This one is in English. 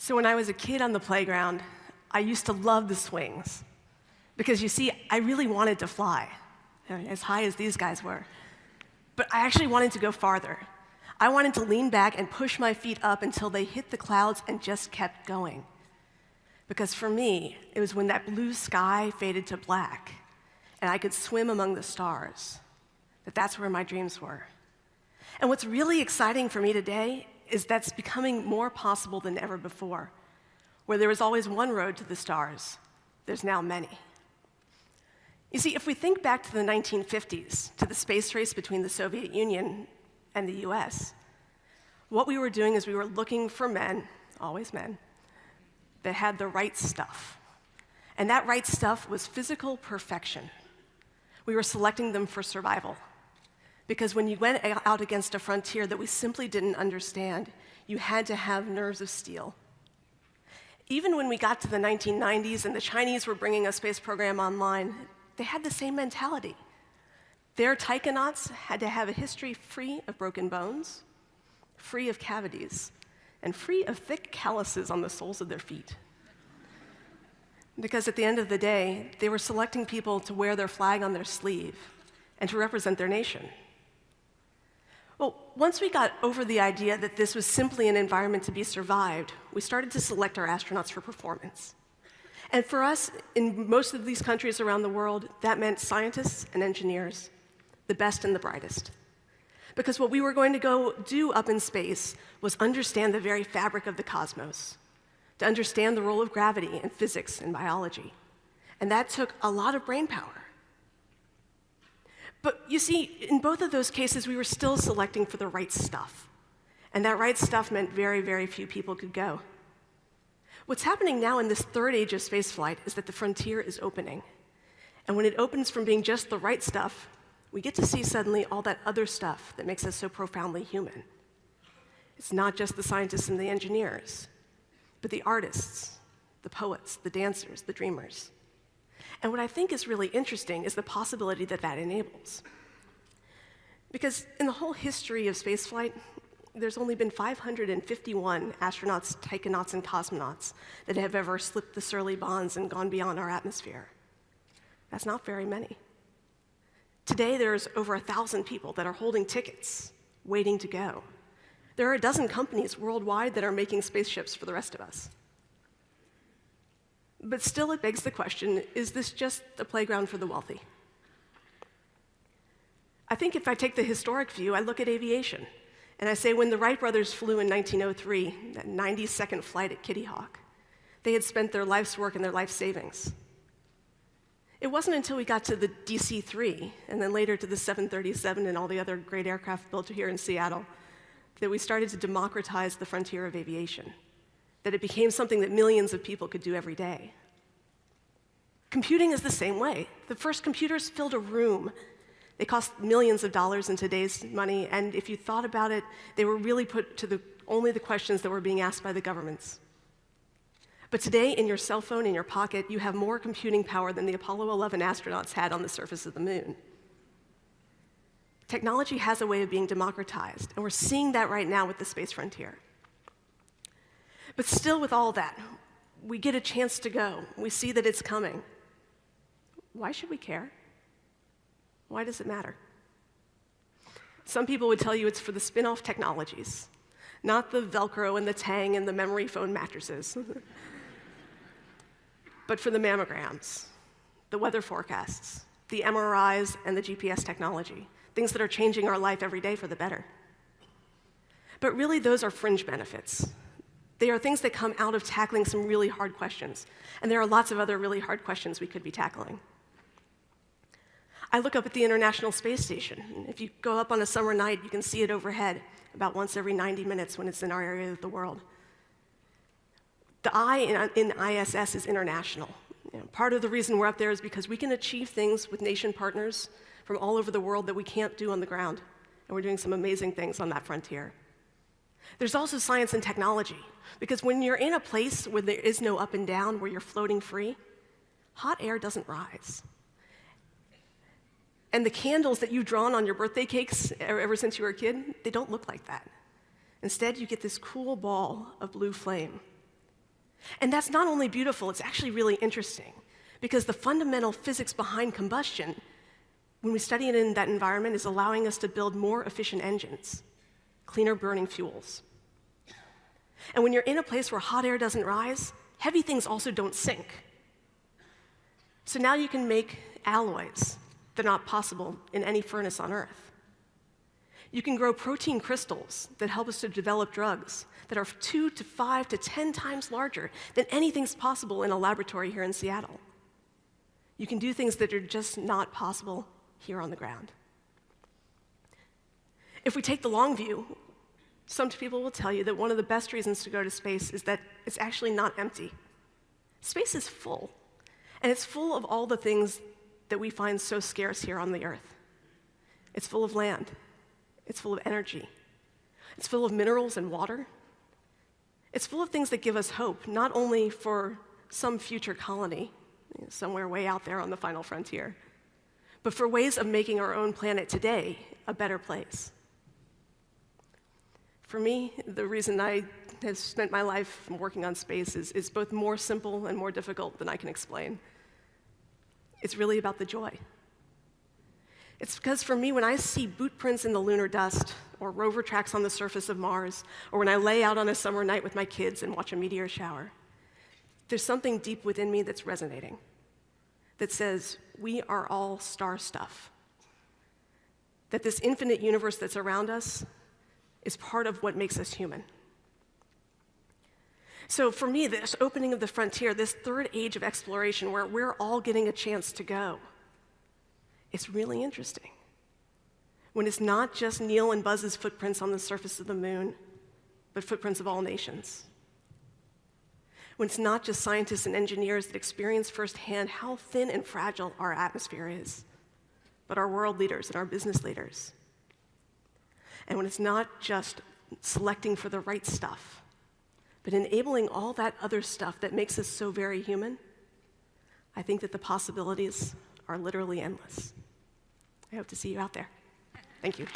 So when I was a kid on the playground, I used to love the swings. Because you see, I really wanted to fly, as high as these guys were. But I actually wanted to go farther. I wanted to lean back and push my feet up until they hit the clouds and just kept going. Because for me, it was when that blue sky faded to black and I could swim among the stars, that's where my dreams were. And what's really exciting for me today is that's becoming more possible than ever before. Where there was always one road to the stars, there's now many. You see, if we think back to the 1950s, to the space race between the Soviet Union and the US, what we were doing is we were looking for men, always men, that had the right stuff. And that right stuff was physical perfection. We were selecting them for survival. Because when you went out against a frontier that we simply didn't understand, you had to have nerves of steel. Even when we got to the 1990s and the Chinese were bringing a space program online, they had the same mentality. Their taikonauts had to have a history free of broken bones, free of cavities, and free of thick calluses on the soles of their feet. Because at the end of the day, they were selecting people to wear their flag on their sleeve and to represent their nation. Well, once we got over the idea that this was simply an environment to be survived, we started to select our astronauts for performance. And for us, in most of these countries around the world, that meant scientists and engineers, the best and the brightest. Because what we were going to go do up in space was understand the very fabric of the cosmos, to understand the role of gravity and physics and biology. And that took a lot of brain power. But you see, in both of those cases, we were still selecting for the right stuff. And that right stuff meant very, very few people could go. What's happening now in this third age of spaceflight is that the frontier is opening. And when it opens from being just the right stuff, we get to see suddenly all that other stuff that makes us so profoundly human. It's not just the scientists and the engineers, but the artists, the poets, the dancers, the dreamers. And what I think is really interesting is the possibility that that enables. Because in the whole history of spaceflight, there's only been 551 astronauts, taikonauts, and cosmonauts that have ever slipped the surly bonds and gone beyond our atmosphere. That's not very many. Today, there's over 1,000 people that are holding tickets, waiting to go. There are a dozen companies worldwide that are making spaceships for the rest of us. But still, it begs the question, is this just a playground for the wealthy? I think if I take the historic view, I look at aviation, and I say when the Wright brothers flew in 1903, that 90-second flight at Kitty Hawk, they had spent their life's work and their life savings. It wasn't until we got to the DC-3, and then later to the 737 and all the other great aircraft built here in Seattle, that we started to democratize the frontier of aviation, that it became something that millions of people could do every day. Computing is the same way. The first computers filled a room. They cost millions of dollars in today's money, and if you thought about it, they were really put to only the questions that were being asked by the governments. But today, in your cell phone, in your pocket, you have more computing power than the Apollo 11 astronauts had on the surface of the moon. Technology has a way of being democratized, and we're seeing that right now with the space frontier. But still, with all that, we get a chance to go. We see that it's coming. Why should we care? Why does it matter? Some people would tell you it's for the spin-off technologies, not the Velcro and the Tang and the memory foam mattresses, but for the mammograms, the weather forecasts, the MRIs, and the GPS technology, things that are changing our life every day for the better. But really, those are fringe benefits. They are things that come out of tackling some really hard questions. And there are lots of other really hard questions we could be tackling. I look up at the International Space Station. If you go up on a summer night, you can see it overhead about once every 90 minutes when it's in our area of the world. The I in ISS is international. Part of the reason we're up there is because we can achieve things with nation partners from all over the world that we can't do on the ground. And we're doing some amazing things on that frontier. There's also science and technology, because when you're in a place where there is no up and down, where you're floating free, hot air doesn't rise. And the candles that you've drawn on your birthday cakes ever since you were a kid, they don't look like that. Instead, you get this cool ball of blue flame. And that's not only beautiful, it's actually really interesting, because the fundamental physics behind combustion, when we study it in that environment, is allowing us to build more efficient engines, cleaner burning fuels. And when you're in a place where hot air doesn't rise, heavy things also don't sink. So now you can make alloys that are not possible in any furnace on Earth. You can grow protein crystals that help us to develop drugs that are 2 to 5 to 10 times larger than anything's possible in a laboratory here in Seattle. You can do things that are just not possible here on the ground. If we take the long view, some people will tell you that one of the best reasons to go to space is that it's actually not empty. Space is full, and it's full of all the things that we find so scarce here on the Earth. It's full of land. It's full of energy. It's full of minerals and water. It's full of things that give us hope, not only for some future colony, somewhere way out there on the final frontier, but for ways of making our own planet today a better place. For me, the reason I have spent my life working on space is both more simple and more difficult than I can explain. It's really about the joy. It's because for me, when I see boot prints in the lunar dust, or rover tracks on the surface of Mars, or when I lay out on a summer night with my kids and watch a meteor shower, there's something deep within me that's resonating, that says, we are all star stuff. That this infinite universe that's around us is part of what makes us human. So for me, this opening of the frontier, this third age of exploration where we're all getting a chance to go, it's really interesting. When it's not just Neil and Buzz's footprints on the surface of the moon, but footprints of all nations. When it's not just scientists and engineers that experience firsthand how thin and fragile our atmosphere is, but our world leaders and our business leaders. And when it's not just selecting for the right stuff, but enabling all that other stuff that makes us so very human, I think that the possibilities are literally endless. I hope to see you out there. Thank you.